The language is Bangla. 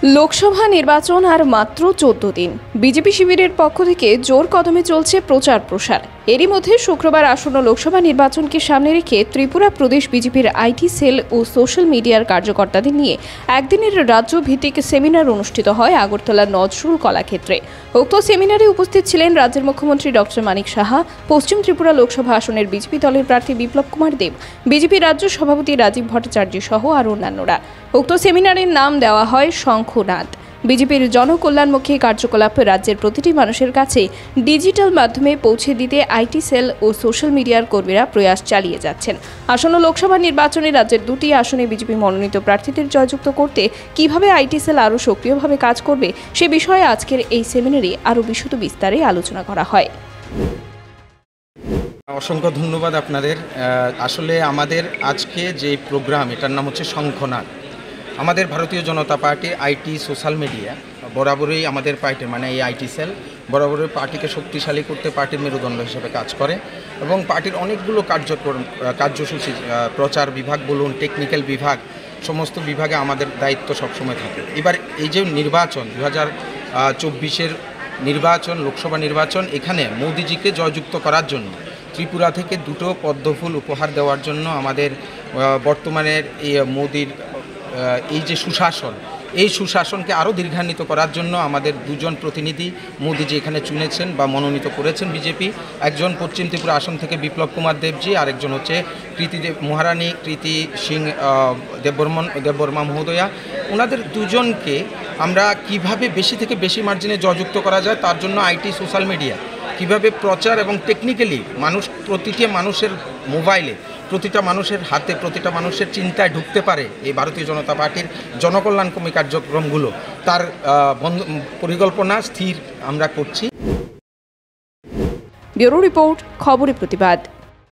লোকসভা নির্বাচন আর মাত্র 14 দিন। বিজেপি শিবিরের পক্ষ থেকে জোর কদমে চলছে প্রচার প্রসার। এরই মধ্যে শুক্রবার আসন্ন লোকসভা নির্বাচনকে সামনে রেখে ত্রিপুরা প্রদেশ বিজেপির আইটি সেল ও সোশ্যাল মিডিয়ার কার্যকর্তাদের নিয়ে একদিনের রাজ্য ভিত্তিক সেমিনার অনুষ্ঠিত হয় আগরতলার নজরুল কলাক্ষেত্রে। উক্ত সেমিনারে উপস্থিত ছিলেন রাজ্যের মুখ্যমন্ত্রী ডক্টর মানিক সাহা, পশ্চিম ত্রিপুরা লোকসভা আসনের বিজেপি দলের প্রার্থী বিপ্লব কুমার দেব, বিজেপি রাজ্য সভাপতি রাজীব ভট্টাচার্য সহ আরও অন্যান্যরা। উক্ত সেমিনারের নাম দেওয়া হয় শঙ্খনাদ। বিজেপির জনকল্যাণমুখী কার্যকলাপ রাজ্যের প্রতিটি মানুষের কাছে ডিজিটাল মাধ্যমে পৌঁছে দিতে আইটি সেল ও সোশ্যাল মিডিয়ার কর্মীরা প্রয়াস চালিয়ে যাচ্ছেন। আসন্ন লোকসভা নির্বাচনে রাজ্যের দুটি আসনে বিজেপি মনোনীত প্রার্থীদের জয়যুক্ত করতে কিভাবে আইটি সেল আরও সক্রিয়ভাবে কাজ করবে সে বিষয়ে আজকের এই সেমিনারে আরও বিশদ বিস্তারে আলোচনা করা হয়। অসংখ্য ধন্যবাদ আপনাদের। আসলে আমাদের আজকে যে প্রোগ্রাম, এটার নাম হচ্ছে শঙ্খনাদ। আমাদের ভারতীয় জনতা পার্টির আইটি সোশ্যাল মিডিয়া বরাবরই আমাদের পার্টির এই আইটি সেল বরাবরই পার্টিকে শক্তিশালী করতে পার্টির মেরুদণ্ড হিসেবে কাজ করে এবং পার্টির অনেকগুলো কার্যসূচি, প্রচার বিভাগ বলুন, টেকনিক্যাল বিভাগ, সমস্ত বিভাগে আমাদের দায়িত্ব সবসময় থাকে। এবার এই যে নির্বাচন 2024-এর নির্বাচন, লোকসভা নির্বাচন, এখানে মোদিজিকে জয়যুক্ত করার জন্য ত্রিপুরা থেকে দুটো পদ্মফুল উপহার দেওয়ার জন্য আমাদের বর্তমানের এই মোদির এই যে সুশাসন, এই সুশাসনকে আরও দীর্ঘান্বিত করার জন্য আমাদের দুজন প্রতিনিধি মোদিজি এখানে চুনেছেন বা মনোনীত করেছেন বিজেপি। একজন পশ্চিম ত্রিপুরা আসন থেকে বিপ্লব কুমার দেবজি, আরেকজন হচ্ছে মহারানী কৃতি সিং দেববর্মা মহোদয়া। ওনাদের দুজনকে আমরা কিভাবে বেশি থেকে বেশি মার্জিনে জয়যুক্ত করা যায়, তার জন্য আইটি সোশ্যাল মিডিয়া কিভাবে প্রচার এবং টেকনিক্যালি প্রতিটি মানুষের মোবাইলে, প্রতিটা মানুষের হাতে, প্রতিটা মানুষের চিন্তায় ঢুকতে পারে এই ভারতীয় জনতা পার্টির জনকল্যাণকর্মী কার্যক্রমগুলো, তার পরিকল্পনা স্থির আমরা করছি। ব্যুরো রিপোর্ট, খবরের প্রতিবাদ।